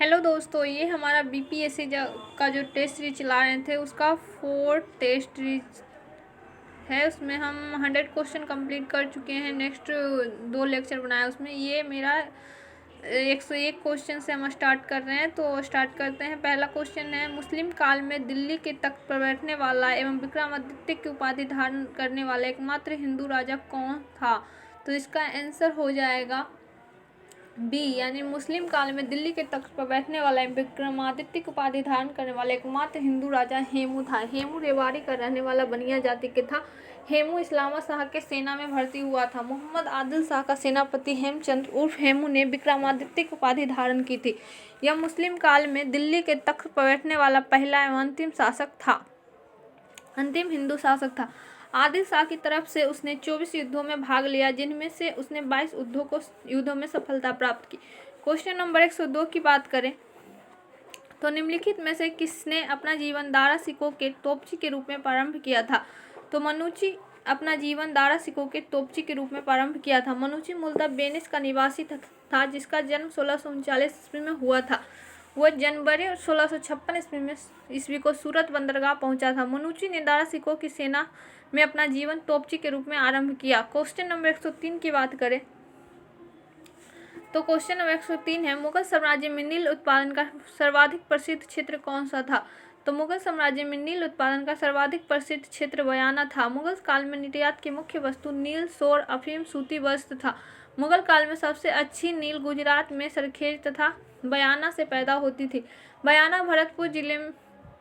Hello दोस्तों, ये हमारा बीपीएससी का जो टेस्ट सीरीज चला रहे थे उसका 4th टेस्ट सीरीज है। उसमें हम 100 क्वेश्चन कंप्लीट कर चुके हैं। नेक्स्ट 2 लेक्चर बनाया उसमें। ये मेरा 101 क्वेश्चन से हम स्टार्ट कर रहे हैं, तो स्टार्ट करते हैं। पहला क्वेश्चन है, मुस्लिम काल में दिल्ली के तख्त पर बैठने वाला एवं विक्रमादित्य की उपाधि धारण करने वाला एकमात्र हिंदू राजा कौन था? तो इसका आंसर हो जाएगा बी, यानी मुस्लिम काल में दिल्ली के तख्त पर बैठने वाला विक्रमादित्य की उपाधि धारण करने वाला एकमात्र हिंदू राजा हेमू था। हेमू रेवाड़ी का रहने वाला बनिया जाति के था। हेमू इस्लामा शाह के सेना में भर्ती हुआ था। मोहम्मद आदिल शाह का सेनापति हेमचंद्र उर्फ हेमू ने विक्रमादित्य की उपाधि धारण की थी। यह मुस्लिम काल में दिल्ली के तख्त पर बैठने वाला पहला एवं अंतिम हिंदू शासक था। आदिल शाह की तरफ से उसने 24 युद्धों में भाग लिया, जिनमें से उसने 22 युद्धों में सफलता प्राप्त की। क्वेश्चन नंबर 102 की बात करें तो निम्नलिखित में से किसने अपना जीवन दारा सिकोह के तोपची के रूप में प्रारंभ किया था? तो मनुची अपना जीवन दारा सिकोह के तोपची के रूप में प्रारंभ किया था। मनुची मूलतः वेनिस का निवासी था, जिसका जन्म 1639 ईस्वी में हुआ था। वह जनवरी 1656 ईस्वी को सूरत बंदरगाह पहुंचा था। मनुची ने दारा सिकोह की सेना में अपना जीवन तोपची के रूप में आरंभ किया। क्वेश्चन नंबर 103 की बात करें तो क्वेश्चन नंबर 103 है, मुगल साम्राज्य में नील उत्पादन का सर्वाधिक प्रसिद्ध क्षेत्र कौन सा था? तो मुगल साम्राज्य में नील उत्पादन का सर्वाधिक प्रसिद्ध क्षेत्र बयाना था। मुगल काल में निर्यात की मुख्य वस्तु नील, सोर, अफीम, सूती वस्त्र था। मुगल काल में सबसे अच्छी नील गुजरात में सरखेज तथा बयाना से पैदा होती थी। बयाना भरतपुर जिले में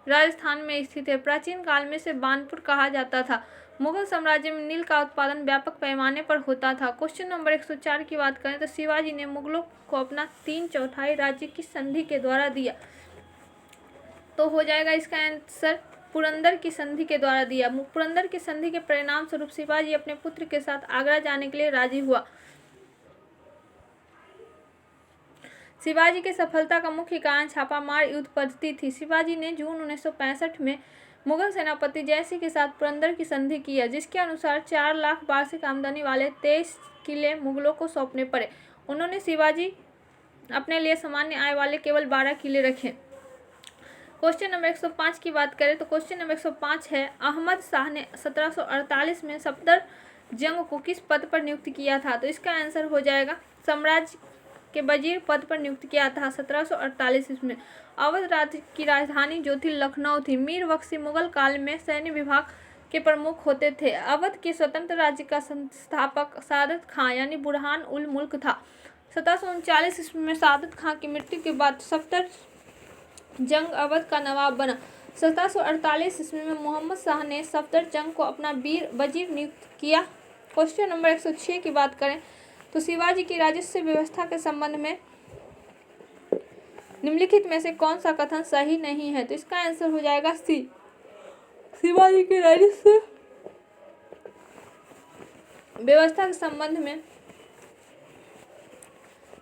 राजस्थान में स्थित है। प्राचीन काल में इसे बानपुर कहा जाता था। मुगल साम्राज्य में नील का उत्पादन व्यापक पैमाने पर होता था। क्वेश्चन नंबर 104 की बात करें तो शिवाजी ने मुगलों को अपना 3/4 राज्य किस संधि के द्वारा दिया? तो हो जाएगा इसका आंसर पुरंदर की संधि के द्वारा दिया। पुरंदर की संधि के परिणाम स्वरूप शिवाजी अपने पुत्र के साथ आगरा जाने के लिए राजी हुआ। शिवाजी की सफलता का मुख्य कारण छापामार युद्ध पद्धति थी। शिवाजी ने जून 1965 में मुगल सेनापति जयसिंह के साथ पुरंदर की संधि की, जिसके अनुसार 4 लाख वार्षिक आमदनी वाले 23 किले मुगलों को सौंपने पड़े। उन्होंने शिवाजी अपने लिए सामान्य आय वाले केवल 12 किले रखे। क्वेश्चन नंबर 105 की बात करें तो क्वेश्चन नंबर 105 है, अहमद शाह ने 1748 में सफदरजंग को किस पद पर नियुक्त किया था? तो इसका आंसर हो जाएगा साम्राज्य के वजीर पद पर नियुक्त किया था 1748 ईस्वी में। अवध राज्य की राजधानी जो थी लखनऊ थी। मीर बख्शी मुगल काल में सैन्य विभाग के प्रमुख होते थे। अवध के स्वतंत्र राज्य का संस्थापक सादत खां यानी बुरहान उल मुल्क था। 1739 ईस्वी में सादत खां की मृत्यु के बाद सफदरजंग अवध का नवाब बना। 1748 ईस्वी में मोहम्मद शाह ने सफदरजंग को अपना वजीर नियुक्त किया। क्वेश्चन नंबर 106 की बात करें तो शिवाजी की राजस्व व्यवस्था के संबंध में निम्नलिखित में से कौन सा कथन सही नहीं है? तो इसका आंसर हो जाएगा सी, शिवाजी की राजस्व व्यवस्था के संबंध में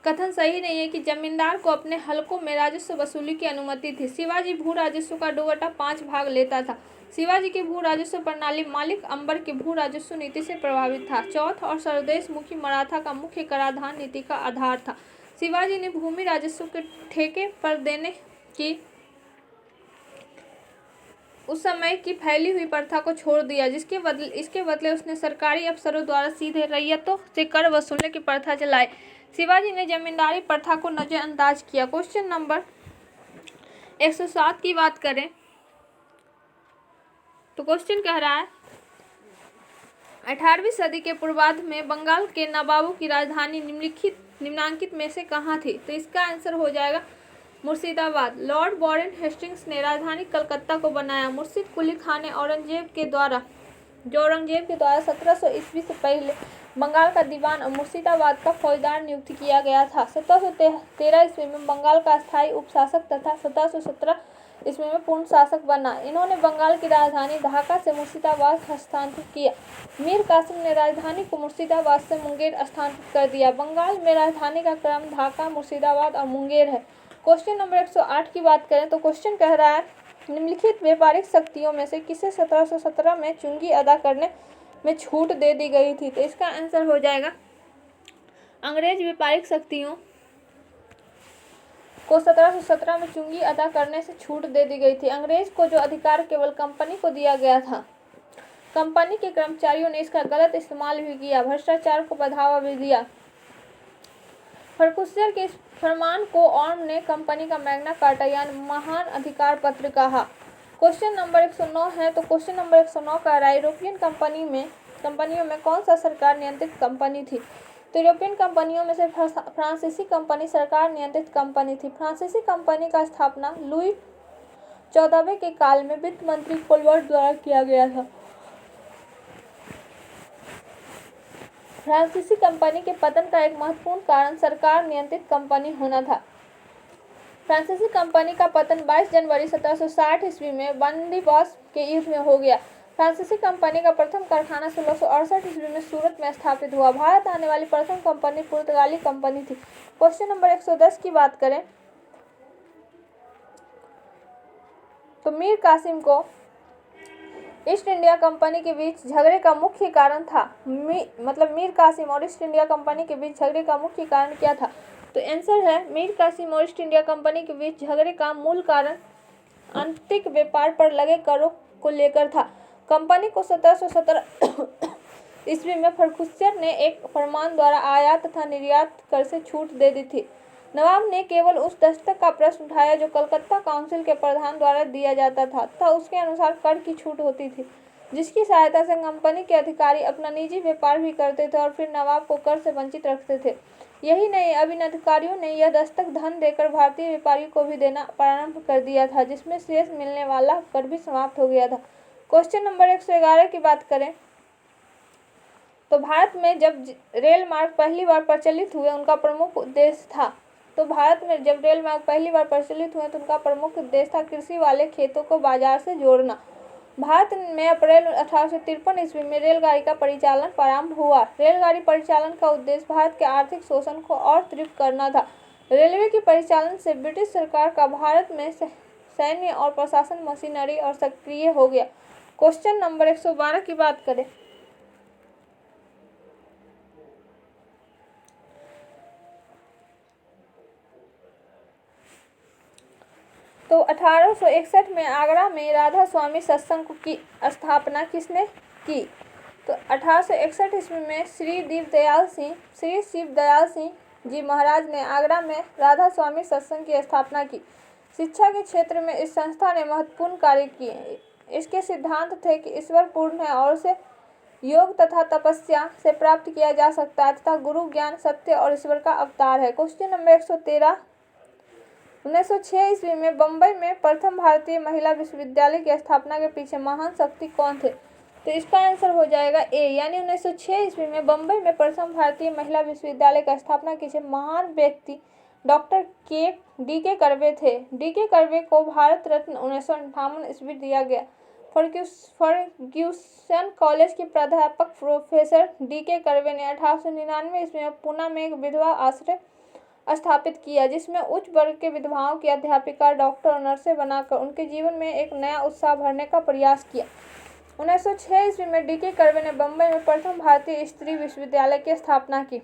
कथन सही नहीं है कि जमींदार को अपने हलकों में राजस्व वसूली की अनुमति थी। शिवाजी भू राजस्व का 2/5 भाग लेता था। शिवाजी की भू राजस्व प्रणाली मालिक अंबर की भू राजस्व नीति से प्रभावित था। चौथ और स्वदेश मुखी मराठा का मुख्य कराधान नीति का आधार था। शिवाजी ने भूमि राजस्व के ठेके पर देने की उस समय की फैली हुई प्रथा को छोड़ दिया, इसके बदले उसने सरकारी अफसरों द्वारा सीधे रैयतों से कर वसूलने की प्रथा चलाई। शिवाजी ने जमींदारी प्रथा को नजरअंदाज किया। क्वेश्चन नंबर 107 की बात करें तो क्वेश्चन कह रहा है, 18वीं सदी के पूर्वार्ध में बंगाल के नवाबों की राजधानी निम्नांकित में से कहाँ थी? तो इसका आंसर हो जाएगा मुर्शिदाबाद। लॉर्ड वारेन हेस्टिंग्स ने राजधानी कलकत्ता को बनाया। मुर्शिद कुली खान ने औरंगजेब के द्वारा 1700 ईस्वी से पहले बंगाल का दीवान और मुर्शिदाबाद का फौजदार नियुक्त किया गया था। 1713 ईस्वी में बंगाल का स्थायी उपशासक तथा 1717 ईस्वी में पूर्ण शासक बना। इन्होंने बंगाल की राजधानी ढाका से मुर्शिदाबाद हस्तांतरित किया। मीर कासिम ने राजधानी को मुर्शिदाबाद से मुंगेर स्थानांतरित कर दिया। बंगाल में राजधानी का क्रम ढाका, मुर्शिदाबाद और मुंगेर है। क्वेश्चन नंबर 108 की बात करें तो क्वेश्चन कह रहा है, निम्नलिखित व्यापारिक शक्तियों में से किसे 1717 में चुंगी अदा करने में छूट दे दी गई थी? तो इसका आंसर हो जाएगा अंग्रेज व्यापारिक शक्तियों को 1717 में चुंगी अदा करने से छूट दे दी गई थी। अंग्रेज को जो अधिकार केवल कंपनी को दिया गया था, कंपनी के कर्मचारियों ने इसका गलत इस्तेमाल भी किया, भ्रष्टाचार को बढ़ावा भी दिया। फर्गुसन के इस फरमान को ऑर्म ने कंपनी का मैग्ना कार्टा यानी महान अधिकार पत्र कहा। क्वेश्चन नंबर 109 है, तो क्वेश्चन नंबर 109 का यूरोपियन कंपनियों में कौन सा सरकार नियंत्रित कंपनी थी? तो यूरोपियन कंपनियों में से फ्रांसीसी कंपनी सरकार नियंत्रित कंपनी थी। फ्रांसीसी कंपनी का स्थापना लुई 14वें के काल में वित्त मंत्री कोलबर्ट द्वारा किया गया था। फ्रांसीसी कंपनी के पतन का एक महत्वपूर्ण कारण सरकार नियंत्रित कंपनी होना था। फ्रांसीसी कंपनी का पतन 22 जनवरी 1760 ईस्वी में बंदीवास के युद्ध में हो गया। फ्रांसीसी कंपनी का प्रथम कारखाना 1668 ईस्वी में सूरत में स्थापित हुआ। भारत आने वाली प्रथम कंपनी पुर्तगाली कंपनी थी। क्वेश्चन नंबर 110 की बात करें तो मीर कासिम को ईस्ट इंडिया कंपनी के बीच झगड़े का मुख्य कारण था। मीर कासिम और ईस्ट इंडिया कंपनी के बीच झगड़े का मुख्य कारण क्या था? तो आंसर है मीर कासिम और ईस्ट इंडिया कंपनी के बीच झगड़े का मूल कारण आंतरिक व्यापार पर लगे करों को लेकर था। कंपनी को 1717 ईस्वी में फर्गुसन ने एक फरमान द्वारा आयात तथा निर्यात कर से छूट दे दी थी। नवाब ने केवल उस दस्तक का प्रश्न उठाया जो कलकत्ता काउंसिल के प्रधान द्वारा दिया जाता था तथा उसके अनुसार कर की छूट होती थी, जिसकी सहायता से कंपनी के अधिकारी अपना निजी व्यापार भी करते थे और फिर नवाब को कर से वंचित रखते थे। यही नहीं, अब इन अधिकारियों ने यह दस्तक धन देकर भारतीय व्यापारियों को भी देना प्रारंभ कर दिया था, जिसमें शेष मिलने वाला कर भी समाप्त हो गया था। क्वेश्चन नंबर 111 की बात करें तो भारत में जब रेल मार्ग पहली बार प्रचलित हुए उनका प्रमुख उद्देश्य था उनका प्रमुख उद्देश्य था कृषि वाले खेतों को बाजार से जोड़ना। भारत में अप्रैल 1853 ईस्वी में रेलगाड़ी का परिचालन प्रारंभ हुआ। रेलगाड़ी परिचालन का उद्देश्य भारत के आर्थिक शोषण को और तीव्र करना था। रेलवे के परिचालन से ब्रिटिश सरकार का भारत में सैन्य और प्रशासन मशीनरी और सक्रिय हो गया। क्वेश्चन नंबर 112 की बात करें तो 1861 में आगरा में राधा स्वामी सत्संग की स्थापना किसने की? तो 1861 ईस्वी में श्री शिवदयाल सिंह जी महाराज ने आगरा में राधा स्वामी सत्संग की स्थापना की। शिक्षा के क्षेत्र में इस संस्था ने महत्वपूर्ण कार्य किए। इसके सिद्धांत थे कि ईश्वर पूर्ण है और उसे योग तथा तपस्या से प्राप्त किया जा सकता है तथा गुरु ज्ञान सत्य और ईश्वर का अवतार है। क्वेश्चन नंबर 113 1906 ईस्वी में बम्बई में प्रथम भारतीय महिला विश्वविद्यालय की स्थापना के पीछे महान शक्ति कौन थे? तो इसका आंसर हो जाएगा ए, यानी 1906 ईस्वी में बम्बई में प्रथम भारतीय महिला विश्वविद्यालय की स्थापना के पीछे महान व्यक्ति डॉक्टर डी.के. कर्वे थे। डी.के. कर्वे को भारत रत्न 1958 ईस्वी दिया गया। फर्ग्यूसन कॉलेज के प्राध्यापक प्रोफेसर डी.के. कर्वे ने 1899 ईस्वी में पुणे में एक विधवा आश्रय स्थापित किया, जिसमें उच्च वर्ग के विधवाओं की अध्यापिका, डॉक्टर और नर्सें बनाकर उनके जीवन में एक नया उत्साह भरने का प्रयास किया। 1906 ईस्वी में डी.के. कर्वे ने बम्बई में प्रथम भारतीय स्त्री विश्वविद्यालय की स्थापना की।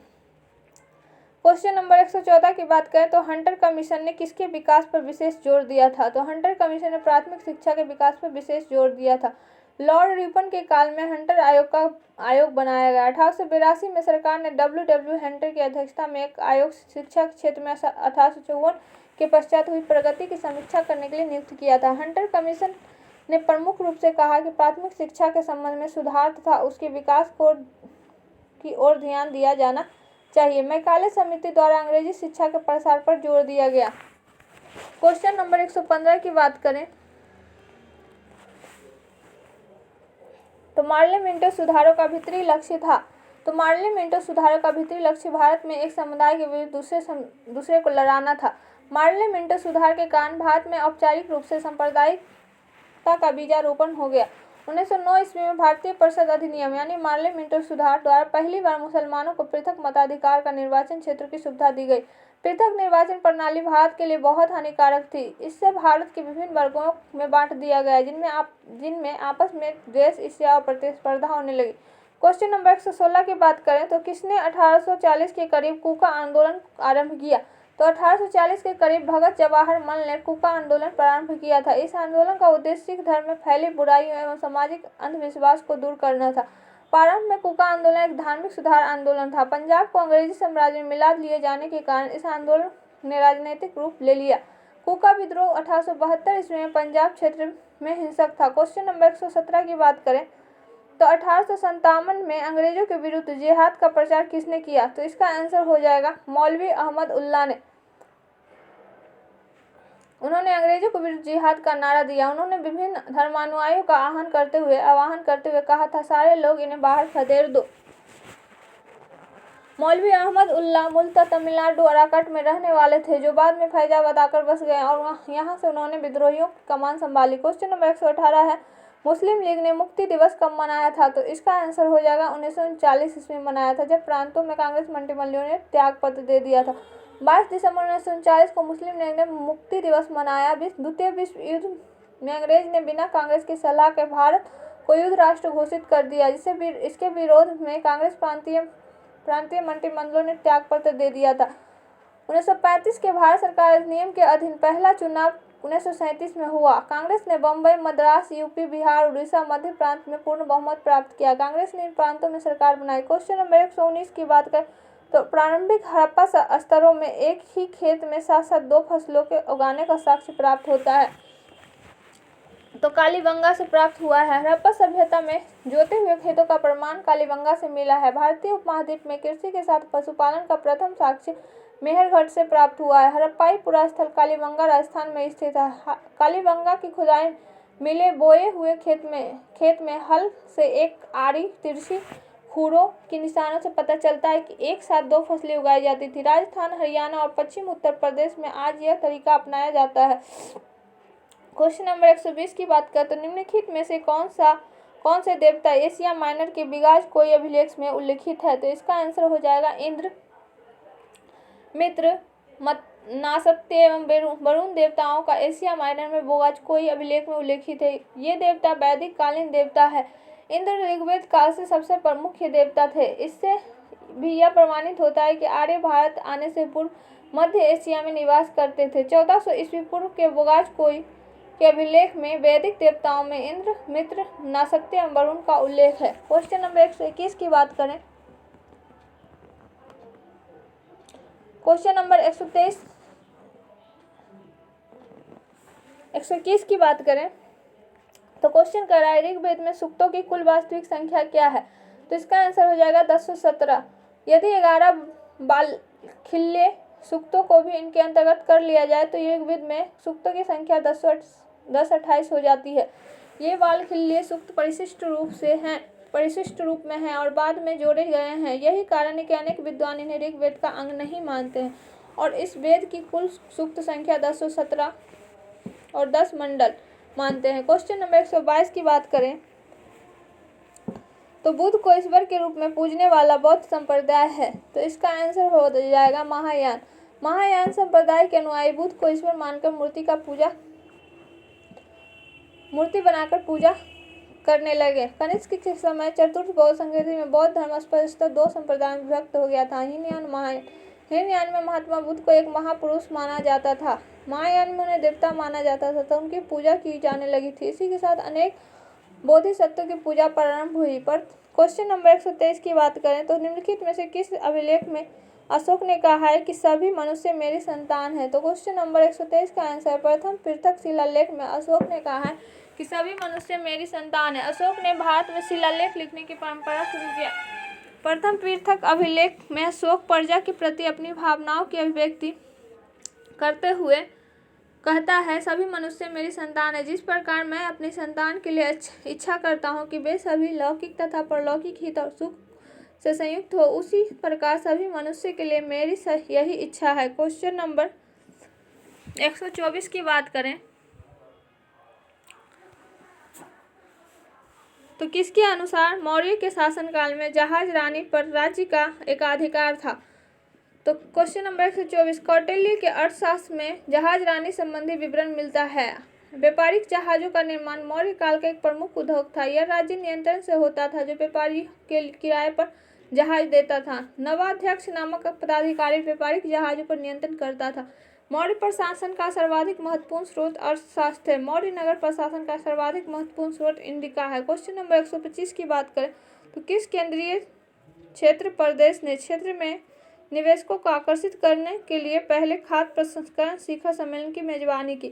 क्वेश्चन नंबर 114 की बात करें तो हंटर कमीशन ने किसके विकास पर विशेष जोर दिया था? तो हंटर कमीशन ने प्राथमिक शिक्षा के विकास पर विशेष जोर दिया था। लॉर्ड रिपन के काल में हंटर आयोग बनाया गया। 1882 में सरकार ने W. हंटर की अध्यक्षता में एक आयोग शिक्षा के क्षेत्र में 1854 के पश्चात हुई प्रगति की समीक्षा करने के लिए नियुक्त किया था। हंटर कमीशन ने प्रमुख रूप से कहा कि प्राथमिक शिक्षा के संबंध में सुधार तथा उसके विकास की ओर ध्यान दिया जाना चाहिए। मैकाले समिति द्वारा अंग्रेजी शिक्षा के प्रसार पर जोर दिया गया। क्वेश्चन नंबर 115 की बात करें तो मार्ले मिंटो सुधारों का भीतरी लक्ष्य था। तो मार्ले मिंटो सुधारों का भीतरी लक्ष्य भारत में एक समुदाय के विरुद्ध दूसरे को लड़ाना था। मार्ले मिंटो सुधार के कारण भारत में औपचारिक रूप से सांप्रदायिकता का बीजारोपण हो गया। 1909 ईस्वी में भारतीय परिषद अधिनियम यानी मार्ले मिंटो सुधार द्वारा पहली बार मुसलमानों को पृथक मताधिकार का निर्वाचन क्षेत्र की सुविधा दी गई। पृथक निर्वाचन प्रणाली भारत के लिए बहुत हानिकारक थी। इससे भारत के विभिन्न वर्गों में बांट दिया गया, जिनमें आपस में द्वेष, ईर्ष्या और प्रतिस्पर्धा होने लगी। क्वेश्चन नंबर 116 की बात करें तो किसने 1840 के करीब कूका आंदोलन आरंभ किया? तो 1840 के करीब भगत जवाहर मल ने कूका आंदोलन प्रारंभ किया था। इस आंदोलन का उद्देश्य सिख धर्म में फैली बुराइयों एवं सामाजिक अंधविश्वास को दूर करना था। प्रारंभ में कूका आंदोलन एक धार्मिक सुधार आंदोलन था। पंजाब को अंग्रेजी साम्राज्य में मिला लिए जाने के कारण इस आंदोलन ने राजनीतिक रूप ले लिया। कूका विद्रोह 1872 ईस्वी में पंजाब क्षेत्र में हिंसक था। क्वेश्चन नंबर 117 की बात करें तो 1857 में अंग्रेजों के विरुद्ध जिहाद का प्रचार किसने किया? तो इसका आंसर हो जाएगा मौलवी अहमद उल्ला ने। उन्होंने अंग्रेजों के विरुद्ध जिहाद का नारा दिया। उन्होंने विभिन्न धर्मानुयायियों का आह्वान करते हुए कहा था, सारे लोग इन्हें बाहर खदेड़ दो। मौलवी अहमद उल्ला मूलतः तमिलनाडु अराकट में रहने वाले थे, जो बाद में फैजाबाद आकर बस गए और यहाँ से उन्होंने विद्रोहियों की कमान संभाली। क्वेश्चन नंबर 118 है, मुस्लिम लीग ने मुक्ति दिवस कब मनाया था? तो इसका आंसर हो जाएगा 1939 ईस्वी में मनाया था, जब प्रांतों में कांग्रेस मंत्रिमंडलियों ने त्याग पत्र दे दिया था। 22 दिसंबर 1939 को मुस्लिम लीग ने मुक्ति दिवस मनाया। द्वितीय विश्व युद्ध में अंग्रेज ने बिना कांग्रेस की सलाह के भारत को युद्ध राष्ट्र घोषित कर दिया, इसके विरोध में कांग्रेस प्रांतीय मंत्रिमंडलों ने त्याग पत्र दे दिया था। 1935 के भारत सरकार अधिनियम के अधीन पहला चुनाव 1937 में हुआ। कांग्रेस ने बम्बई, मद्रास, यूपी, बिहार, उड़ीसा, मध्य प्रांत में पूर्ण बहुमत प्राप्त किया। कांग्रेस ने इन प्रांतों में सरकार बनाई। क्वेश्चन नंबर 119 की बात करें तो प्रारंभिक हड़प्पा स्तरों में एक ही खेत में साथ साथ दो फसलों के उगाने का साक्ष्य प्राप्त होता है, तो कालीबंगा से प्राप्त हुआ है। हड़प्पा सभ्यता में जोते हुए खेतों का प्रमाण कालीबंगा से मिला है। भारतीय उपमहाद्वीप में कृषि के साथ पशुपालन का प्रथम साक्ष्य मेहरगढ़ से प्राप्त हुआ है। हड़प्पाई पुरा स्थल कालीबंगा राजस्थान में स्थित है। कालीबंगा की खुदाई मिले बोए हुए खेत में हल से एक आड़ी तिरछी खूरों के निशानों से पता चलता है कि एक साथ दो फसलें उगाई जाती थी। राजस्थान, हरियाणा और पश्चिम उत्तर प्रदेश में आज यह तरीका अपनाया जाता है। क्वेश्चन नंबर 120 की बात करें तो निम्नलिखित में से कौन से देवता एशिया माइनर के बिगाज कोई अभिलेख में उल्लिखित है? तो इसका आंसर हो जाएगा इंद्र, मित्र, नासत्य एवं वरुण देवताओं का एशिया माइनर में बोगाज कोई अभिलेख में उल्लिखित है। ये देवता वैदिक कालीन देवता है। इंद्र ऋग्वेद काल से सबसे प्रमुख देवता थे। इससे भी यह प्रमाणित होता है कि आर्य भारत आने से पूर्व मध्य एशिया में निवास करते थे। 1400 ईस्वी पूर्व के बोगाज कोई के अभिलेख में वैदिक देवताओं में इंद्र, मित्र, नासत्य एवं वरुण का उल्लेख है। क्वेश्चन नंबर 121 की बात करें क्वेश्चन नंबर 121 की बात करें तो क्वेश्चन कर रहा है ऋग्वेद में सूक्तों की कुल वास्तविक संख्या क्या है? तो इसका आंसर हो जाएगा 1017। यदि 11 बालखिल्य सूक्तों को भी इनके अंतर्गत कर लिया जाए तो ऋग्वेद में सूक्तों की संख्या 1028 हो जाती है। ये बालखिल्य सूक्त परिशिष्ट रूप में हैं और बाद में जोड़े गए हैं। यही कारण है कि अनेक विद्वान इन्हें ऋग्वेद का अंग नहीं मानते हैं और इस वेद की कुल सूक्त संख्या 1017 और 10 मंडल मानते हैं। क्वेश्चन नंबर 122 की बात करें तो बुद्ध को ईश्वर के रूप में पूजने वाला बौद्ध संप्रदाय है, तो इसका आंसर हो जाएगा महायान। महायान संप्रदाय के अनुयायी बुद्ध को ईश्वर मानकर मूर्ति बनाकर पूजा करने लगे। कनिष्क के समय चतुर्थ बौद्ध संस्कृति में बौद्ध धर्म स्पष्टतः दो संप्रदायों में विभक्त हो गया था, हीनयान, महायान। हीनयान में महात्मा बुद्ध को एक महापुरुष माना जाता था, महायान में उन्हें देवता माना जाता था, तो उनकी पूजा की जाने लगी थी। इसी के साथ अनेक बोधिसत्वों की पूजा प्रारंभ हुई। पर क्वेश्चन नंबर 123 की बात करें तो निम्नलिखित में से किस अभिलेख में अशोक ने कहा है कि सभी मनुष्य मेरी संतान है? तो क्वेश्चन नंबर 123 का आंसर प्रथम पृथक शिलालेख में अशोक ने कहा है कि सभी मनुष्य मेरी संतान है। अशोक ने भारत में शिलालेख लिखने की परंपरा शुरू किया। प्रथम पृथक अभिलेख में अशोक प्रजा के प्रति अपनी भावनाओं की अभिव्यक्ति करते हुए कहता है, सभी मनुष्य मेरी संतान है। जिस प्रकार मैं अपनी संतान के लिए इच्छा करता हूँ कि वे सभी लौकिक तथा परलौकिक हित और सुख से संयुक्त हो, उसी प्रकार सभी मनुष्य के लिए मेरी यही इच्छा है। क्वेश्चन नंबर 124 की बात करें तो किसके अनुसार मौर्य के शासनकाल में जहाज रानी पर राज्य का एकाधिकार था? तो क्वेश्चन नंबर 124 कौटिल्य के अर्थशास्त्र में जहाज रानी संबंधी विवरण मिलता है। व्यापारिक जहाजों का निर्माण मौर्य काल का एक प्रमुख उद्योग था। यह राज्य नियंत्रण से होता था, जो व्यापारी के किराए पर जहाज देता था। नवाध्यक्ष नामक पदाधिकारी व्यापारिक जहाजों पर नियंत्रण करता था। मौर्य प्रशासन का सर्वाधिक महत्वपूर्ण स्रोत अर्थशास्त्र है। मौर्य नगर प्रशासन का सर्वाधिक महत्वपूर्ण स्रोत इंडिका है। क्वेश्चन नंबर 125 की बात करें तो किस केंद्रीय क्षेत्र प्रदेश ने क्षेत्र में निवेशकों को आकर्षित करने के लिए पहले खाद्य प्रसंस्करण शिखर सम्मेलन की मेजबानी की?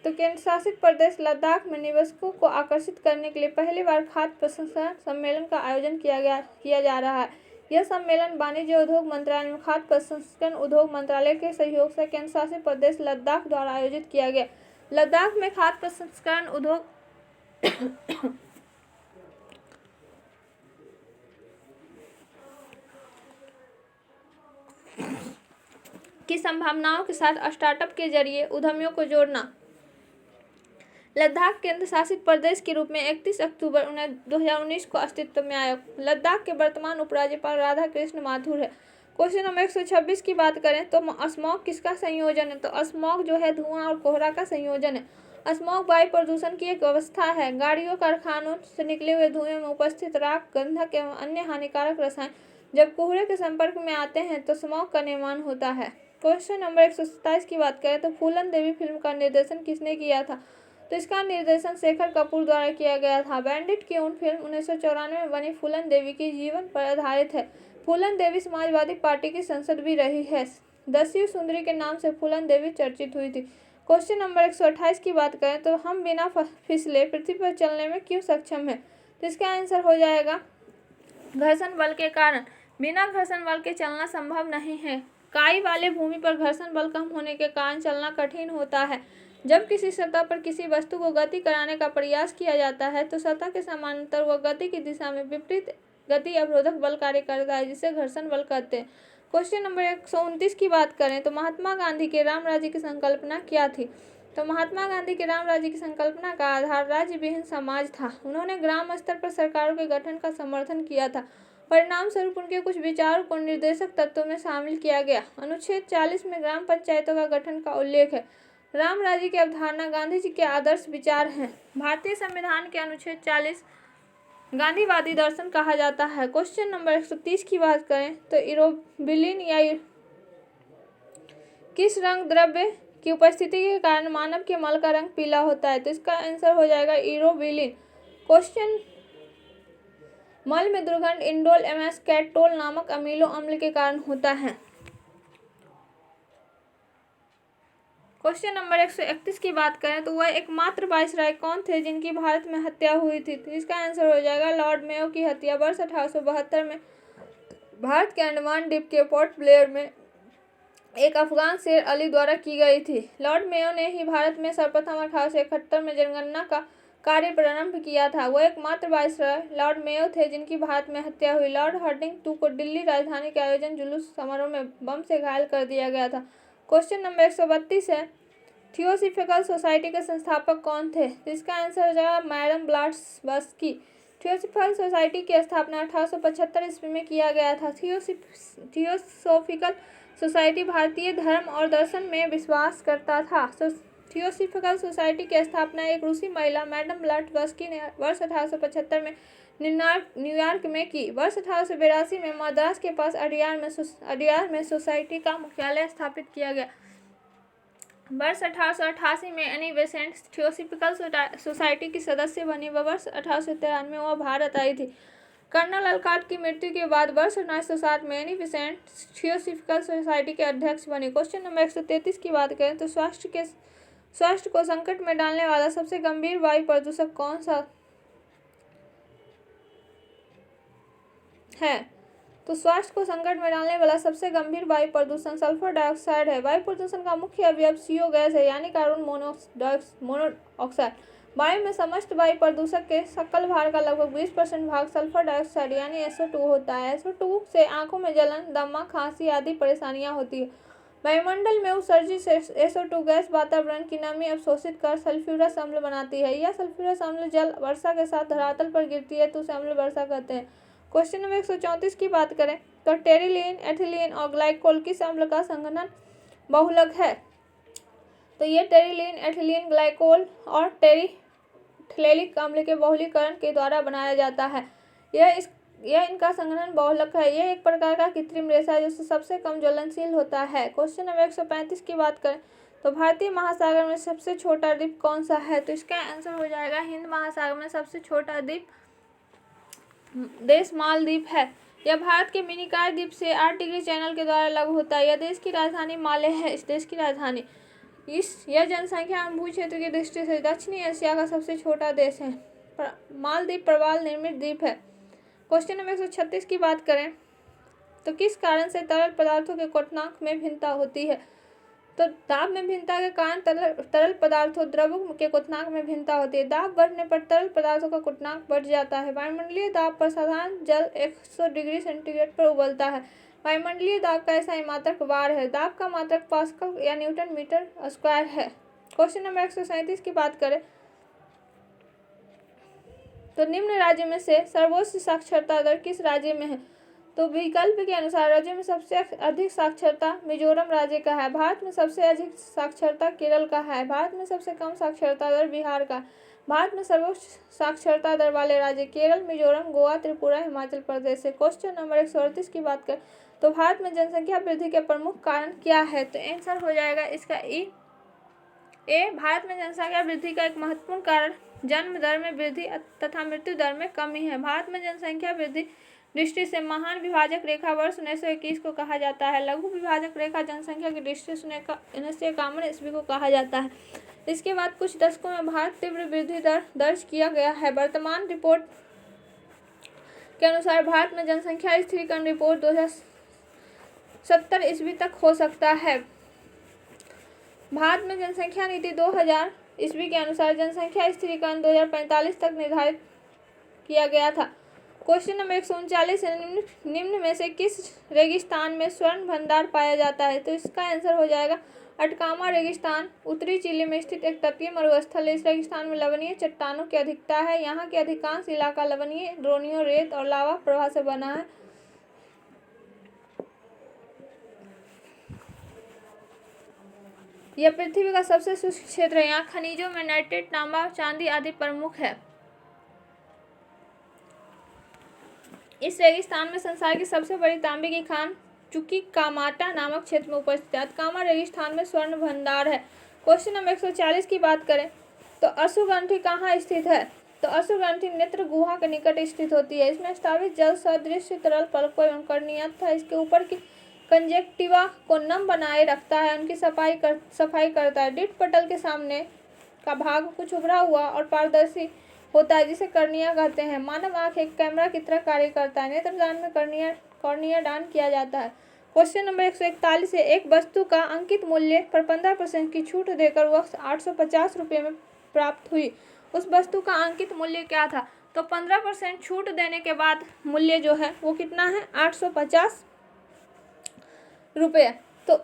तो केंद्र शासित प्रदेश लद्दाख में निवेशकों को आकर्षित करने के लिए पहली बार खाद्य प्रसंस्करण सम्मेलन का आयोजन किया जा रहा है। यह सम्मेलन वाणिज्य उद्योग मंत्रालय में खाद्य प्रसंस्करण उद्योग मंत्रालय के सहयोग से केंद्र शासित प्रदेश लद्दाख द्वारा आयोजित किया गया। लद्दाख में खाद्य प्रसंस्करण उद्योग की संभावनाओं के साथ स्टार्टअप के जरिए उद्यमियों को जोड़ना। लद्दाख केंद्र शासित प्रदेश के रूप में 31 अक्टूबर 2019 को अस्तित्व में आया। लद्दाख के वर्तमान उपराज्यपाल राधा कृष्ण माथुर है। क्वेश्चन नंबर 126 की बात करें तो स्मॉग किसका संयोजन है? तो स्मॉग जो है धुआं और कोहरा का संयोजन है। स्मॉग वायु प्रदूषण की एक अवस्था है। गाड़ियों कारखानों से निकले हुए धुएं में उपस्थित राख, गंधक एवं अन्य हानिकारक रसायन जब कोहरे के संपर्क में आते हैं तो स्मॉग का निर्माण होता है। क्वेश्चन नंबर 127 की बात करें तो फूलन देवी फिल्म का निर्देशन किसने किया था? तो इसका निर्देशन शेखर कपूर द्वारा किया गया था। बैंडिट की उन फिल्म 1994 में बनी फूलन देवी के जीवन पर आधारित है। फूलन देवी समाजवादी पार्टी की सांसद भी रही है। 10वीं सुंदरी के नाम से फूलन देवी चर्चित हुई थी। क्वेश्चन नंबर 128 की बात करें तो हम बिना फिसले पृथ्वी पर चलने में क्यों सक्षम है? तो इसका आंसर हो जाएगा घर्षण बल के कारण। बिना घर्षण बल के चलना संभव नहीं है। काई वाले भूमि पर घर्षण बल कम होने के कारण चलना कठिन होता है। जब किसी सतह पर किसी वस्तु को गति कराने का प्रयास किया जाता है तो सतह के समानांतर वह गति की दिशा में विपरीत गति अवरोधक बल कार्य करता है, जिसे घर्षण बल कहते हैं। क्वेश्चन नंबर 129 की बात करें तो महात्मा गांधी के राम राज्य की संकल्पना क्या थी? तो महात्मा गांधी के राम राज्य की संकल्पना का आधार राज्य विहीन समाज था। उन्होंने ग्राम स्तर पर सरकारों के गठन का समर्थन किया था। परिणाम स्वरूप उनके कुछ विचारों को निर्देशक तत्वों में शामिल किया गया। अनुच्छेद 40 में ग्राम पंचायतों का गठन का उल्लेख है। राम राज्य की अवधारणा गांधी जी के आदर्श विचार हैं। भारतीय संविधान के अनुच्छेद 40 गांधीवादी दर्शन कहा जाता है। क्वेश्चन नंबर 130 की बात करें तो इरोबिलिन या किस रंग द्रव्य की उपस्थिति के कारण मानव के मल का रंग पीला होता है? तो इसका आंसर हो जाएगा इरोबिलिन। क्वेश्चन मल में दुर्गंध इंडोल एमास्केटोल नामक अमीनो अम्ल के कारण होता है। क्वेश्चन नंबर 131 की बात करें तो वह एकमात्र वायसराय कौन थे जिनकी भारत में हत्या हुई थी? तो इसका आंसर हो जाएगा लॉर्ड मेयो की हत्या वर्ष 1872 में भारत के अंडमान द्वीप के पोर्ट ब्लेयर में एक अफगान शेर अली द्वारा की गई थी। लॉर्ड मेयो ने ही भारत में सर्वप्रथम 1871 में जनगणना का कार्य प्रारंभ किया था। वह एकमात्र वायसराय लॉर्ड मेयो थे जिनकी भारत में हत्या हुई। लॉर्ड हार्डिंग टू को दिल्ली राजधानी के आयोजन जुलूस समारोह में बम से घायल कर दिया गया था। क्वेश्चन नंबर 132 है थियोसॉफिकल सोसाइटी के संस्थापक कौन थे? तो इसका आंसर हो जाएगा मैडम ब्लाट्सबस्की। थियोसॉफिकल सोसाइटी की स्थापना 1875 ईस्वी में किया गया था। थियोसॉफिकल सोसाइटी भारतीय धर्म और दर्शन में विश्वास करता था। थियोसॉफिकल सोसाइटी की स्थापना एक रूसी महिला मैडम ब्लाट्सबस्की ने वर्ष 1875 में न्यूयॉर्क में की। वर्ष 1882 में मद्रास के पास अडियार में सोसाइटी का मुख्यालय स्थापित किया गया। वर्ष 1888 में एनी बेसेंट थियोसॉफिकल सोसाइटी की सदस्य बनी व वर्ष 1893 में वह भारत आई थी। कर्नल अलकाट की मृत्यु के बाद वर्ष 1907 में एनी बेसेंट थियोसॉफिकल सोसाइटी के अध्यक्ष बने। क्वेश्चन नंबर 133 की बात करें तो स्वास्थ्य को संकट में डालने वाला सबसे गंभीर वायु प्रदूषक कौन सा है? तो स्वास्थ्य को संकट में डालने वाला सबसे गंभीर वायु प्रदूषण सल्फर डाइऑक्साइड है। वायु प्रदूषण का मुख्य अवयव CO गैस है, यानी कार्बन मोनोऑक्साइड। वायु में समस्त वायु प्रदूषक के सकल भार का लगभग 20% भाग सल्फर डाइऑक्साइड यानी SO2 होता है। SO2 से आंखों में जलन, दमा, खांसी आदि परेशानियां होती है। वायुमंडल में उत्सर्जित SO2 गैस वातावरण की नमी अवशोषित कर सल्फ्यूरस अम्ल बनाती है। यह सल्फ्यूरस अम्ल जल वर्षा के साथ धरातल पर गिरती है तो उसे अम्ल वर्षा कहते हैं। क्वेश्चन नंबर 134 की बात करें तो टेरिलीन, एथिलीन और ग्लाइकोल किस अम्ल का संघनन बहुलक है? तो ये टेरिलीन, एथिलीन, ग्लाइकोल और टेरिथ्लेलिक अम्ल के बहुलीकरण के द्वारा बनाया जाता है। यह इनका संघनन बहुलक है। यह एक प्रकार का कृत्रिम रेशा है जो सबसे कम ज्वलनशील होता है। क्वेश्चन नंबर 135 की बात करें तो भारतीय महासागर में सबसे छोटा द्वीप कौन सा है? तो इसका आंसर हो जाएगा हिंद महासागर में सबसे छोटा द्वीप देश मालदीव है। यह भारत के मिनिकॉय द्वीप से 8 डिग्री चैनल के द्वारा अलग होता है। यह देश की राजधानी माले है। इस देश की राजधानी यह जनसंख्या एवं भू क्षेत्र की दृष्टि से दक्षिणी एशिया का सबसे छोटा देश है। मालदीव प्रवाल निर्मित द्वीप है। क्वेश्चन नंबर 136 की बात करें तो किस कारण से तरल पदार्थों के क्वथनांक में भिन्नता होती है? तो दाब में भिन्नता के कारण तरल पदार्थों द्रव के क्वथनांक में भिन्नता होती है। दाब बढ़ने पर तरल पदार्थों का क्वथनांक बढ़ जाता है। वायुमंडलीय दाब पर साधारण जल 100 डिग्री सेंटीग्रेड पर उबलता है। वायुमंडलीय दाब का ऐसा मात्रक बार है। दाब का मात्रक पास्कल या न्यूटन मीटर स्क्वायर है। क्वेश्चन नंबर 137 की बात करें तो निम्न राज्य में से सर्वोच्च साक्षरता दर किस राज्य में है? तो विकल्प के अनुसार राज्य में सबसे अधिक साक्षरता मिजोरम राज्य का है। भारत में सबसे अधिक साक्षरता केरल का है। भारत में सबसे कम साक्षरता दर बिहार का। भारत में सर्वोच्च साक्षरता दर वाले राज्य केरल, मिजोरम, गोवा, त्रिपुरा, हिमाचल प्रदेश है। क्वेश्चन नंबर 138 की बात करें तो भारत में जनसंख्या वृद्धि के प्रमुख कारण क्या है? तो आंसर हो जाएगा इसका ए। भारत में जनसंख्या वृद्धि का एक महत्वपूर्ण कारण जन्म दर में वृद्धि तथा मृत्यु दर में कमी है। भारत में जनसंख्या वृद्धि दृष्टि से महान विभाजक रेखा वर्ष 1921 को कहा जाता है। लघु विभाजक रेखा जनसंख्या की दृष्टि से 1951 ईस्वी को कहा जाता है। इसके बाद कुछ दशकों में भारत तीव्र वृद्धि दर दर्ज किया गया है। वर्तमान रिपोर्ट के अनुसार भारत में जनसंख्या स्थिरीकरण रिपोर्ट 2070 ईस्वी तक हो सकता है। भारत में जनसंख्या नीति 2000 ईस्वी के अनुसार जनसंख्या स्थिरीकरण 2045 तक निर्धारित किया गया था। क्वेश्चन नंबर 139 निम्न में से किस रेगिस्तान में स्वर्ण भंडार पाया जाता है? तो इसका आंसर हो जाएगा अटकामा रेगिस्तान। उत्तरी चिली में स्थित एक तटीय मरुस्थल है। इस रेगिस्तान में लवणीय चट्टानों की अधिकता है। यहाँ के अधिकांश इलाका लवणीय ड्रोनियो रेत और लावा प्रवाह से बना है। यह पृथ्वी का सबसे शुष्क क्षेत्र है। यहाँ खनिजों में नाइट्रेट, तांबा, चांदी आदि प्रमुख है। इस रेगिस्तान में संसार की सबसे बड़ी तांबे की खान चुक्कीकामाटा नामक क्षेत्र में उपस्थित है। अटकामा रेगिस्तान में स्वर्ण भंडार है। क्वेश्चन नंबर 140 की बात करें तो अश्रुग्रंथि कहाँ स्थित है? तो अश्रुग्रंथि नेत्र गुहा के निकट स्थित होती है। इसमें स्थापित जल सदृश तरल पलकों एवं कर्णीय तथा इसके ऊपर की कंजेक्टिवा को नम बनाए रखता है। उनकी सफाई करता है। डिट पटल के सामने का भाग कुछ उभरा हुआ और पारदर्शी होता है जिसे कर्निया कहते हैं। मानव आंख एक कैमरा की तरह कार्य करता है। नेत्रदान में कॉर्निया दान किया जाता है। क्वेश्चन नंबर 141 से एक वस्तु का अंकित मूल्य पर 15% की छूट देकर वह 850 रुपये में प्राप्त हुई। उस वस्तु का अंकित मूल्य क्या था? तो 15% छूट देने के बाद मूल्य जो है वो कितना है? 850 रुपये। तो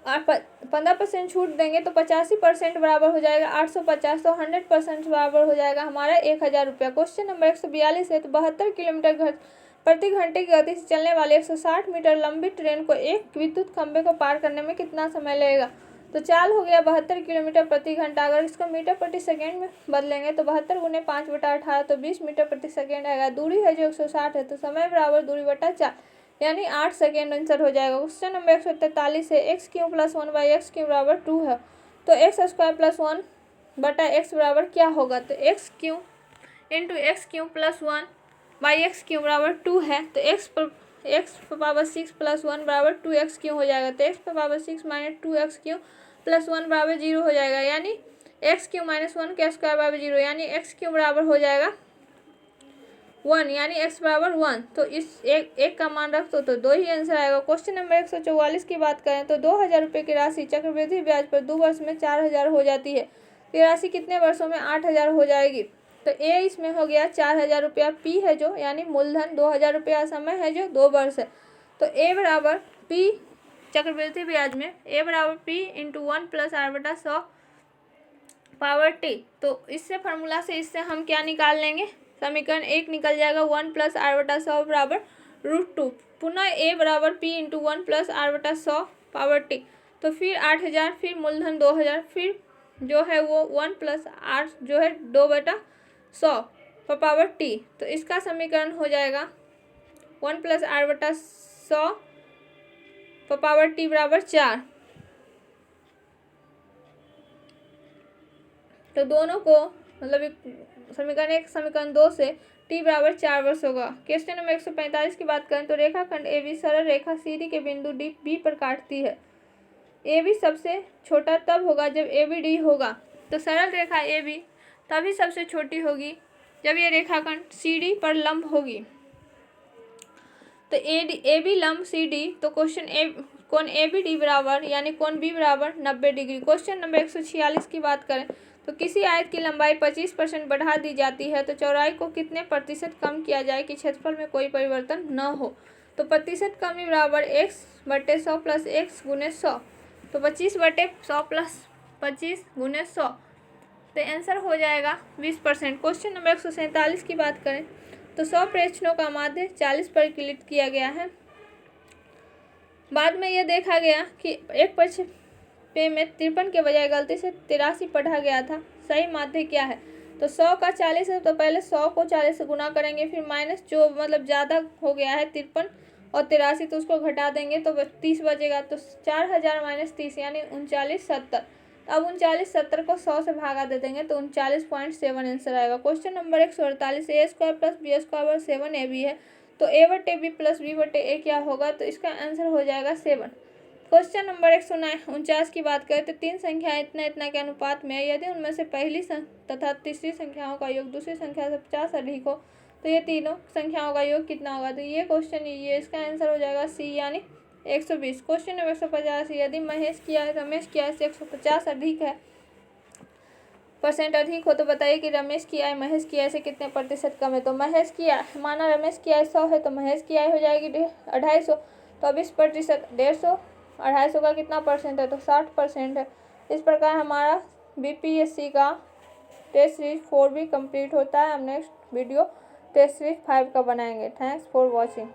15% छूट देंगे तो 85% बराबर हो जाएगा 850। तो 100% बराबर हो जाएगा हमारा 1000 रुपया। क्वेश्चन नंबर 142 है तो 72 किलोमीटर प्रति घंटे की गति से चलने वाली 160 मीटर लंबी ट्रेन को एक विद्युत खंभे को पार करने में कितना समय लगेगा? तो चाल हो गया 72 किलोमीटर प्रति घंटा। अगर इसको मीटर प्रति सेकेंड में बदलेंगे तो 72 गुने 5/18 तो 20 मीटर प्रति सेकेंड आएगा। दूरी है जो 160 है तो समय बराबर दूरी बटा 4 यानी 8 सेकेंड आंसर हो जाएगा। क्वेश्चन नंबर 143 है x Q plus 1 by x Q बराबर 2 है तो एक्स स्क्वायर प्लस 1 बटा एक्स बराबर क्या होगा? तो x Q into x Q plus 1 by x Q बराबर 2 है तो एक्स पावर 6 प्लस 1 बराबर 2x क्यू हो जाएगा। तो x power 6 minus 2x Q plus 1 बराबर 0 हो जाएगा यानी एक्स क्यू माइनस 1 का स्क्वायर बराबर 0 यानी एक्स क्यू बराबर हो जाएगा 1 यानी x बराबर 1। तो इस एक का मान रख दो तो 2 ही आंसर आएगा। क्वेश्चन नंबर 144 की बात करें तो 2000 रुपये की राशि चक्रवृद्धि ब्याज पर 2 वर्ष में 4000 हो जाती है। ये राशि कितने वर्षों में 8000 हो जाएगी? तो ए इसमें हो गया 4000 रुपया। पी है जो यानी मूलधन 2000 रुपया, समय है जो 2 वर्ष है। तो ए बराबर पी चक्रवृद्धि ब्याज में ए बराबर पी इंटू 1 प्लस आर बटा 100 पावर टी। तो इससे फार्मूला से इससे हम क्या निकाल लेंगे? समीकरण 1 निकल जाएगा 1 प्लस आर बटा 100 बराबर √2। पुनः ए बराबर पी इंटू 1 प्लस आर बटा 100 पावर टी। तो फिर 8000, फिर मूलधन 2000, फिर जो है वो 1 प्लस आर जो है 2/100 पावर टी। तो इसका समीकरण हो जाएगा 1+r/100 पावर t बराबर 4। तो दोनों को मतलब समीकरण 1 समीकरण 2 से t बराबर 4 वर्ष होगा। क्वेश्चन नंबर 145 की बात करें तो रेखाखंड AB सरल रेखा CD के बिंदु D B पर काटती है। AB सबसे छोटा तब होगा जब ABD होगा। तो सरल रेखा AB तभी सबसे छोटी होगी जब ये रेखाखंड CD पर लंब होगी। तो AB लंब CD, तो कोण ABD बराबर यानी कोण B बराबर 90 डिग्री। क्वेश्चन नंबर 146 की बात करें तो किसी आयत की लंबाई 25% बढ़ा दी जाती है तो चौड़ाई को कितने प्रतिशत कम किया जाए कि क्षेत्रफल में कोई परिवर्तन न हो। तो प्रतिशत कमी बराबर x/100 प्लस x गुने 100। तो 25/100 प्लस 25 गुने 100, तो आंसर हो जाएगा 20%। क्वेश्चन नंबर 147 की बात करें तो 100 प्रश्नों का माध्य 40 पर क्लिक किया गया है। बाद में यह देखा गया कि एक प्रश्न पे में 53 के बजाय गलती से 83 पढ़ा गया था, सही माध्य क्या है। तो 100 का 40 है तो पहले 100 को 40 से गुना करेंगे, फिर माइनस जो मतलब ज़्यादा हो गया है 53 और 83 तो उसको घटा देंगे तो 30 बचेगा। तो 4000 माइनस 30 यानी 3970। अब 3970 को 100 से भागा दे देंगे तो 39.7 आंसर आएगा। Question number 148 a² plus b² 7ab है तो a/b प्लस b/a क्या होगा। तो इसका आंसर हो जाएगा 7। क्वेश्चन नंबर 149 की बात करें तो तीन संख्याएं इतना इतना के अनुपात में है, यदि उनमें से पहली तथा तीसरी संख्याओं का योग दूसरी संख्या से 50 अधिक हो तो ये तीनों संख्याओं का योग कितना होगा। तो ये क्वेश्चन ये इसका आंसर हो जाएगा सी यानी 120। क्वेश्चन नंबर 150 यदि रमेश की आय से 150 अधिक है % अधिक हो तो बताइए कि रमेश की आय महेश की आय से कितने प्रतिशत कम है। तो महेश की आय, माना रमेश की आय 100 है तो महेश की आय हो जाएगी 250। तो 20% 150, 250 का कितना % है तो 60% है। इस प्रकार हमारा BPSC का टेस्ट सीरीज 4 भी कंप्लीट होता है। हम नेक्स्ट वीडियो टेस्ट सीरीज 5 का बनाएंगे। Thanks for watching.